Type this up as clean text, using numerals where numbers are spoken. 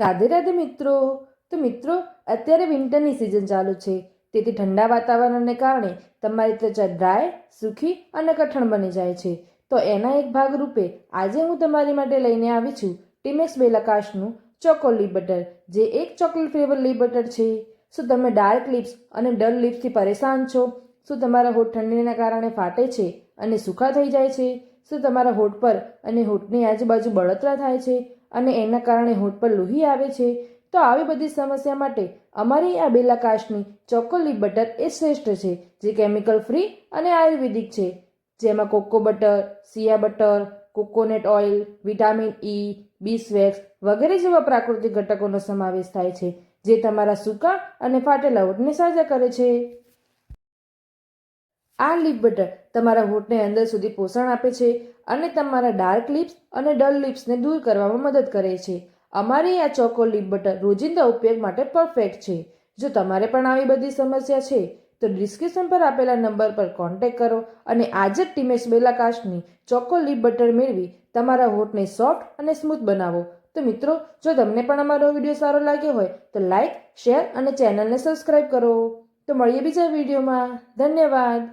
રાધે રાધે મિત્રો. તો મિત્રો, અત્યારે વિન્ટરની સિઝન ચાલુ છે, તેથી ઠંડા વાતાવરણને કારણે તમારી ત્વચા ડ્રાય, સૂકી અને કઠણ બની જાય છે. તો એના એક ભાગ રૂપે આજે હું તમારી માટે લઈને આવી છું ટીમેક્સ બેલાકાશનું ચોકો લીપ બટર, જે એક ચોકલેટ ફ્લેવર લીપ બટર છે. શું તમે ડાર્ક લિપ્સ અને ડલ લિપ્સથી પરેશાન છો? શું તમારા હોઠ ઠંડીના કારણે ફાટે છે અને સૂકા થઈ જાય છે? શું તમારા હોઠ પર અને હોઠની આજુબાજુ બળતરા થાય છે અને એના કારણે હોઠ પર લોહી આવે છે? તો આવી બધી સમસ્યા માટે અમારી આ બેલાકાશની ચોકો લીપ બટર એ શ્રેષ્ઠ છે, જે કેમિકલ ફ્રી અને આયુર્વેદિક છે, જેમાં cocoa butter, shea butter, coconut oil, vitamin E, beeswax વગેરે જેવા પ્રાકૃતિક ઘટકોનો સમાવેશ થાય છે, જે તમારા સૂકા અને ફાટેલા હોઠને સાજા કરે છે. આ લીપ બટર તમારા હોઠને અંદર સુધી પોષણ આપે છે અને તમારા ડાર્ક લિપ્સ અને ડલ લિપ્સને દૂર કરવામાં મદદ કરે છે. અમારી આ ચોકો લીપ બટર રોજિંદા ઉપયોગ માટે પરફેક્ટ છે. જો તમારે પણ આવી બધી સમસ્યા છે તો ડિસ્ક્રિપ્શન પર આપેલા નંબર પર કોન્ટેક્ટ કરો અને આજે જ ટીમેક્સ બેલાકાશની ચોકો લીપ બટર મેળવી તમારા હોઠને સોફ્ટ અને સ્મૂથ બનાવો. તો મિત્રો, જો તમને પણ અમારો વિડીયો સારો લાગ્યો હોય તો લાઇક, શેર અને ચેનલને સબસ્ક્રાઇબ કરો. તો મળીએ બીજા વિડીયોમાં. ધન્યવાદ.